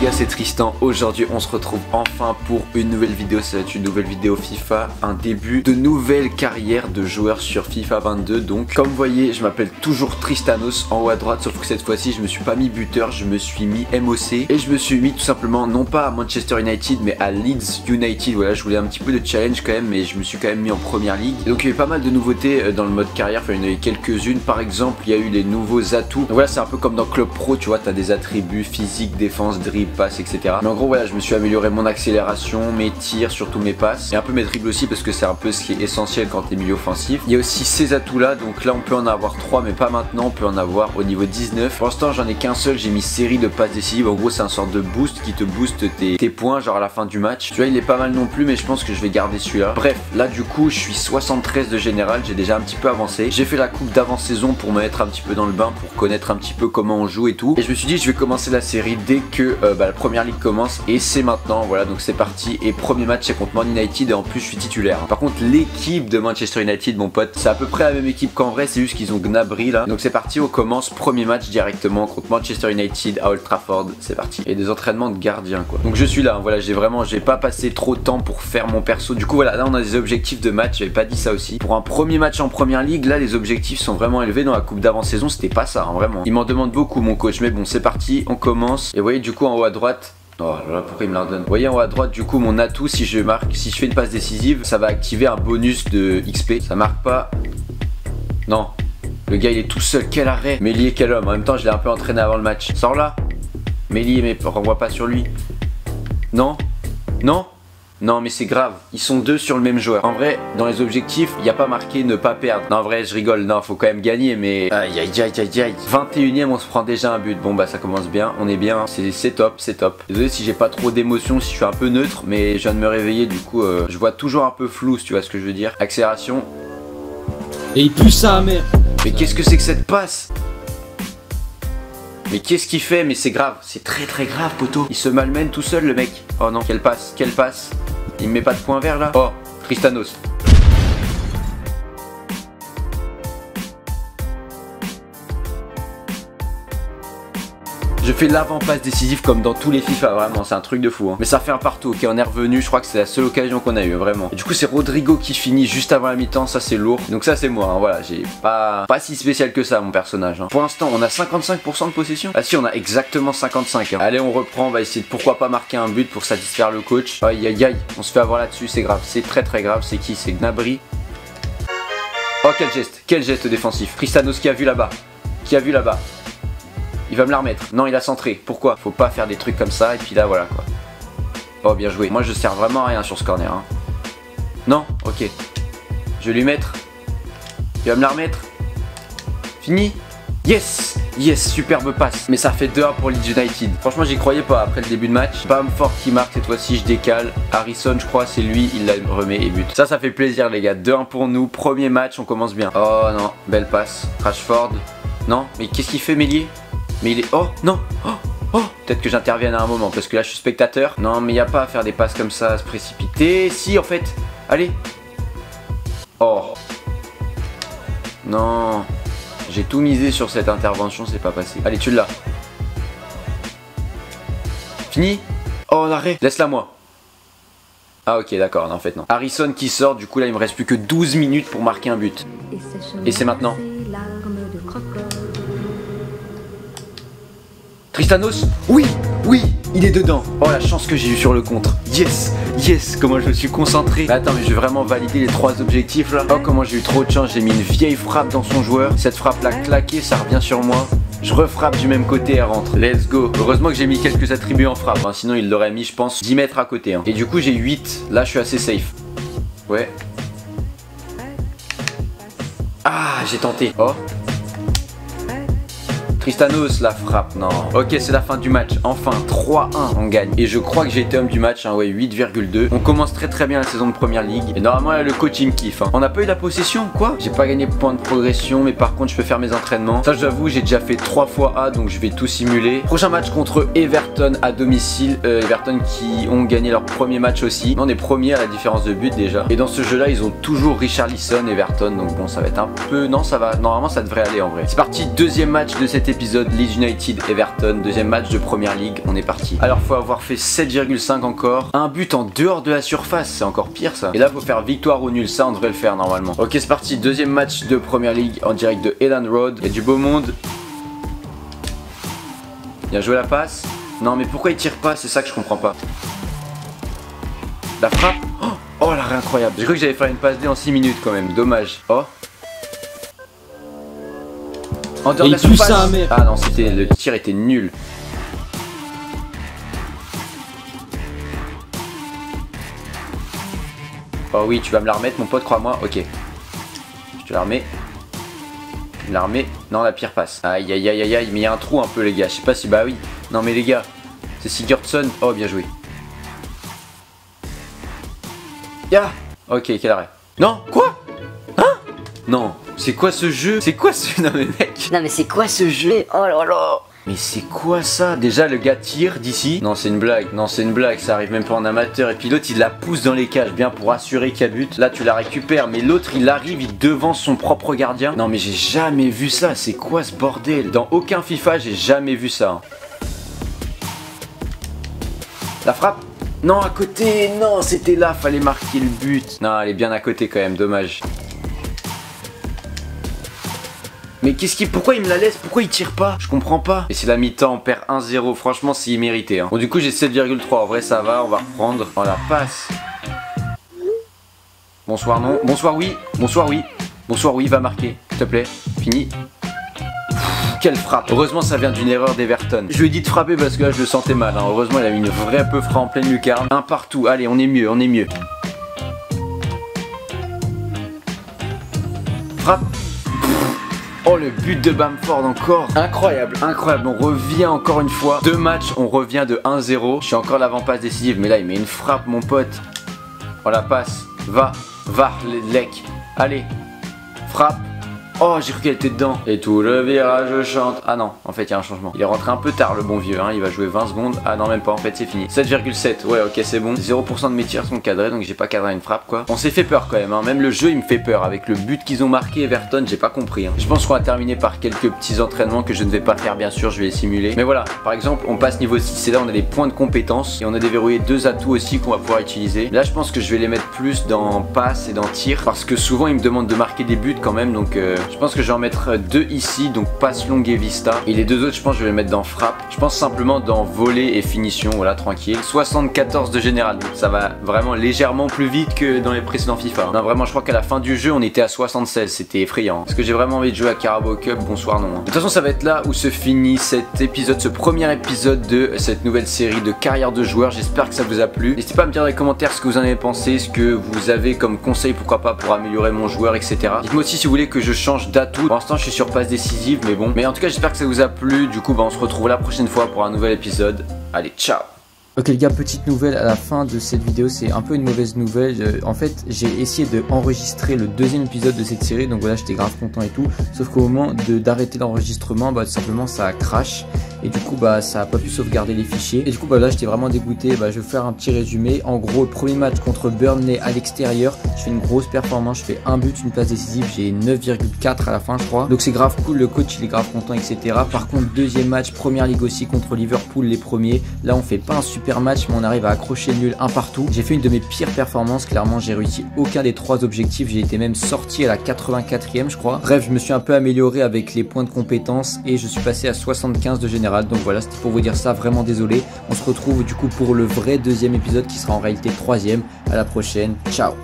gars, c'est Tristan. Aujourd'hui on se retrouve enfin pour une nouvelle vidéo. Ça va être une nouvelle vidéo FIFA, un début de nouvelle carrière de joueur sur FIFA 22. Donc comme vous voyez, je m'appelle toujours Tristanos en haut à droite, sauf que cette fois-ci je me suis pas mis buteur, je me suis mis MOC. Et je me suis mis tout simplement non pas à Manchester United mais à Leeds United. Voilà, je voulais un petit peu de challenge quand même, mais je me suis quand même mis en première ligue. Et donc il y a eu pas mal de nouveautés dans le mode carrière, enfin il y en a eu quelques-unes. Par exemple, il y a eu les nouveaux atouts. Donc voilà, c'est un peu comme dans Club Pro, tu vois, t'as des attributs physique, défense, dribble, passe, etc. Mais en gros voilà, je me suis amélioré mon accélération, mes tirs, surtout mes passes et un peu mes dribbles aussi, parce que c'est un peu ce qui est essentiel quand t'es milieu offensif. Il y a aussi ces atouts là, donc là on peut en avoir 3 mais pas maintenant, on peut en avoir au niveau 19. Pour l'instant j'en ai qu'un seul, j'ai mis série de passes décisives. En gros c'est un sorte de boost qui te booste tes points genre à la fin du match. Tu vois, il est pas mal non plus, mais je pense que je vais garder celui-là. Bref, là du coup je suis 73 de général, j'ai déjà un petit peu avancé. J'ai fait la coupe d'avant-saison pour me mettre un petit peu dans le bain, pour connaître un petit peu comment on joue et tout. Et je me suis dit je vais commencer la série dès que la première ligue commence, et c'est maintenant. Voilà, donc c'est parti. Et premier match c'est contre Man United, et en plus je suis titulaire. Par contre l'équipe de Manchester United, mon pote, c'est à peu près la même équipe qu'en vrai, c'est juste qu'ils ont Gnabry là. Donc c'est parti, on commence premier match directement contre Manchester United à Old Trafford. C'est parti. Et des entraînements de gardien quoi. Donc je suis là, hein, voilà, j'ai pas passé trop de temps pour faire mon perso. Du coup voilà, là on a des objectifs de match, j'avais pas dit ça aussi. Pour un premier match en première ligue, là les objectifs sont vraiment élevés. Dans la coupe d'avant-saison c'était pas ça, hein, vraiment. Il m'en demande beaucoup mon coach, mais bon c'est parti, on commence. Et vous voyez du coup en haut à droite, oh là là, pourquoi il me la redonne? Vous voyez en haut à droite du coup mon atout, si je marque, si je fais une passe décisive, ça va activer un bonus de XP. Ça marque pas. Non, le gars il est tout seul, quel arrêt. Mélier, quel homme, en même temps je l'ai un peu entraîné avant le match. Sors là Mélier, mais renvoie pas sur lui. Non. Non. Non mais c'est grave, ils sont deux sur le même joueur. En vrai, dans les objectifs, il n'y a pas marqué ne pas perdre. Non en vrai, je rigole, non, faut quand même gagner, mais... Aïe aïe aïe aïe aïe. 21ème, on se prend déjà un but. Bon bah ça commence bien, on est bien, c'est top, c'est top. Désolé si j'ai pas trop d'émotion, si je suis un peu neutre, mais je viens de me réveiller, du coup, je vois toujours un peu flou, si tu vois ce que je veux dire. Accélération. Et il pue sa mère. Mais qu'est-ce que c'est que cette passe? Mais qu'est-ce qu'il fait? Mais c'est grave, c'est très très grave poteau. Il se malmène tout seul le mec. Oh non, quelle passe, quelle passe. Il me met pas de point vert là. Oh, Tristanos. Je fais l'avant-passe décisive comme dans tous les FIFA, vraiment, c'est un truc de fou hein. Mais ça fait un partout, ok, on est revenu, je crois que c'est la seule occasion qu'on a eu, vraiment. Et du coup c'est Rodrigo qui finit juste avant la mi-temps, ça c'est lourd. Donc ça c'est moi, hein, voilà, j'ai pas si spécial que ça mon personnage hein. Pour l'instant on a 55% de possession. Ah si, on a exactement 55 hein. Allez, on reprend, on va essayer de pourquoi pas marquer un but pour satisfaire le coach. Aïe aïe aïe, on se fait avoir là-dessus, c'est grave, c'est très très grave. C'est qui? C'est Gnabry. Oh quel geste défensif. Tristanos qui a vu là-bas. Qui a vu là-bas. Il va me la remettre. Non, il a centré. Pourquoi? Faut pas faire des trucs comme ça. Et puis là, voilà quoi. Oh, bien joué. Moi, je sers vraiment à rien sur ce corner. Hein. Non? Ok. Je vais lui mettre. Il va me la remettre. Fini? Yes! Yes, superbe passe. Mais ça fait 2-1 pour Leeds United. Franchement, j'y croyais pas après le début de match. Bamford qui marque cette fois-ci, je décale. Harrison, je crois, c'est lui, il la remet et but. Ça fait plaisir, les gars. 2-1 pour nous. Premier match, on commence bien. Oh non, belle passe. Rashford. Non, mais qu'est-ce qu'il fait, Mélier? Mais il est... Oh non. Oh peut-être que j'intervienne à un moment, parce que là je suis spectateur. Non mais il n'y a pas à faire des passes comme ça, à se précipiter. Si en fait. Allez. Oh. Non. J'ai tout misé sur cette intervention, c'est pas passé. Allez, tu l'as. Fini. Oh l'arrêt. Laisse-la moi. Ah ok d'accord, non, en fait non. Harrison qui sort, du coup là il me reste plus que 12 minutes pour marquer un but. Et c'est maintenant. Tristanos, oui, oui, il est dedans. Oh la chance que j'ai eu sur le contre. Yes, yes, comment je me suis concentré. Bah, attends mais je vais vraiment valider les 3 objectifs là. Oh comment j'ai eu trop de chance, j'ai mis une vieille frappe dans son joueur. Cette frappe l'a claqué, ça revient sur moi. Je refrappe du même côté, elle rentre. Let's go. Heureusement que j'ai mis quelques attributs en frappe hein. Sinon il l'aurait mis je pense 10 mètres à côté hein. Et du coup j'ai 8, là je suis assez safe. Ouais. Ah j'ai tenté. Oh Tristanos la frappe, non. Ok, c'est la fin du match. Enfin, 3-1, on gagne. Et je crois que j'ai été homme du match, hein, ouais, 8,2. On commence très très bien la saison de première ligue. Et normalement, là, le coach il me kiffe. Hein. On n'a pas eu la possession, quoi. J'ai pas gagné de points de progression, mais par contre, je peux faire mes entraînements. Ça, j'avoue, j'ai déjà fait 3 fois A, donc je vais tout simuler. Prochain match contre Everton à domicile. Everton qui ont gagné leur premier match aussi. On est premier à la différence de but déjà. Et dans ce jeu-là, ils ont toujours Richarlison, Everton. Donc bon, ça va être un peu... Non, ça va... Normalement, ça devrait aller en vrai. C'est parti, deuxième match de cet épisode. épisode, Leeds United Everton, deuxième match de Première Ligue, on est parti. Alors faut avoir fait 7,5 encore, un but en dehors de la surface, c'est encore pire ça. Et là faut faire victoire ou nul, ça on devrait le faire normalement. Ok c'est parti, deuxième match de Première Ligue en direct de Elland Road, il y a du beau monde. Bien joué la passe. Non mais pourquoi il tire pas, c'est ça que je comprends pas. La frappe. Oh l'arrêt incroyable. J'ai cru que j'allais faire une passe D en 6 minutes quand même, dommage. Oh. En dehors de la surface. Ah non, le tir était nul. Oh oui, tu vas me la remettre mon pote, crois-moi. Ok. Je te la remets. Tu me la remets. Non, la pire passe. Aïe aïe aïe aïe aïe, mais il y a un trou un peu les gars. Je sais pas si bah oui. Non mais les gars, c'est Sigurdsson. Oh bien joué. Ya. Ok, quel arrêt. Non, quoi? Hein? Non, c'est quoi ce jeu? C'est quoi ce... Non mais mec. Non mais c'est quoi ce jeu? Oh là là. Mais c'est quoi ça? Déjà le gars tire d'ici. Non c'est une blague, non c'est une blague, ça arrive même pas en amateur. Et puis l'autre il la pousse dans les cages, bien pour assurer qu'il y a but. Là tu la récupères, mais l'autre il arrive, il devance son propre gardien. Non mais j'ai jamais vu ça, c'est quoi ce bordel? Dans aucun FIFA j'ai jamais vu ça. La frappe? Non à côté, non c'était là, fallait marquer le but. Non elle est bien à côté quand même, dommage. Mais qu'est-ce qui... Pourquoi il me la laisse? Pourquoi il tire pas? Je comprends pas. Et c'est la mi-temps, on perd 1-0. Franchement, c'est immérité. Hein. Bon, du coup, j'ai 7,3. En vrai, ça va. On va reprendre. Oh, la passe. Bonsoir, non. Bonsoir, oui. Bonsoir, oui. Bonsoir, oui. Va marquer. S'il te plaît. Fini. Quelle frappe. Heureusement, ça vient d'une erreur d'Everton. Je lui ai dit de frapper parce que là, je le sentais mal. Hein. Heureusement, il a mis une vraie peu frappe en pleine lucarne. Un partout. Allez, on est mieux. On est mieux. Frappe. Oh le but de Bamford encore. Incroyable, incroyable. On revient encore une fois. 2 matchs, on revient de 1-0. Je suis encore l'avant-passe décisive. Mais là il met une frappe mon pote. Oh la passe. Va, lec. Allez. Frappe. Oh j'ai cru qu'elle était dedans. Et tout le virage chante. Ah non, en fait il y a un changement. Il est rentré un peu tard le bon vieux hein. Il va jouer 20 secondes. Ah non même pas, en fait c'est fini. 7,7. Ouais ok c'est bon. 0% de mes tirs sont cadrés. Donc j'ai pas cadré une frappe quoi. On s'est fait peur quand même hein. Même le jeu il me fait peur. Avec le but qu'ils ont marqué Everton, j'ai pas compris hein. Je pense qu'on va terminer par quelques petits entraînements que je ne vais pas faire bien sûr. Je vais les simuler. Mais voilà, par exemple on passe niveau 6. Et là on a les points de compétence. Et on a déverrouillé 2 atouts aussi qu'on va pouvoir utiliser. Là je pense que je vais les mettre plus dans passe et dans tir. Parce que souvent ils me demandent de marquer des buts quand même. Donc je pense que je vais en mettre 2 ici, donc passe longue et vista. Et les 2 autres, je pense que je vais les mettre dans frappe. Je pense simplement dans volley et finition, voilà, tranquille. 74 de général, donc ça va vraiment légèrement plus vite que dans les précédents FIFA. Non, vraiment, je crois qu'à la fin du jeu, on était à 76, c'était effrayant. Est-ce que j'ai vraiment envie de jouer à Carabao Cup? Bonsoir, non. De toute façon, ça va être là où se finit cet épisode, ce premier épisode de cette nouvelle série de carrière de joueurs. J'espère que ça vous a plu. N'hésitez pas à me dire dans les commentaires ce que vous en avez pensé, ce que vous avez comme conseil, pourquoi pas, pour améliorer mon joueur, etc. Dites-moi aussi si vous voulez que je change d'atout. Pour l'instant, je suis sur passe décisive, mais bon. Mais en tout cas, j'espère que ça vous a plu. Du coup, bah, on se retrouve la prochaine fois pour un nouvel épisode. Allez, ciao! Ok les gars, petite nouvelle à la fin de cette vidéo, c'est un peu une mauvaise nouvelle. En fait, j'ai essayé de enregistrer le 2e épisode de cette série, donc voilà, j'étais grave content et tout. Sauf qu'au moment d'arrêter l'enregistrement, bah tout simplement ça crash. Et du coup, bah ça a pas pu sauvegarder les fichiers. Et du coup, bah là, j'étais vraiment dégoûté. Bah, je vais faire un petit résumé. En gros, le premier match contre Burnley à l'extérieur, je fais une grosse performance. Je fais un but, une passe décisive. J'ai 9,4 à la fin, je crois. Donc c'est grave cool. Le coach, il est grave content, etc. Par contre, deuxième match, Première Ligue aussi contre Liverpool, les premiers. Là, on fait pas un super match, mais on arrive à accrocher le nul un partout. J'ai fait une de mes pires performances. Clairement, j'ai réussi aucun des 3 objectifs. J'ai été même sorti à la 84e, je crois. Bref, je me suis un peu amélioré avec les points de compétence et je suis passé à 75 de général. Donc voilà, c'était pour vous dire ça, vraiment désolé. On se retrouve du coup pour le vrai 2e épisode qui sera en réalité 3e. À la prochaine, ciao.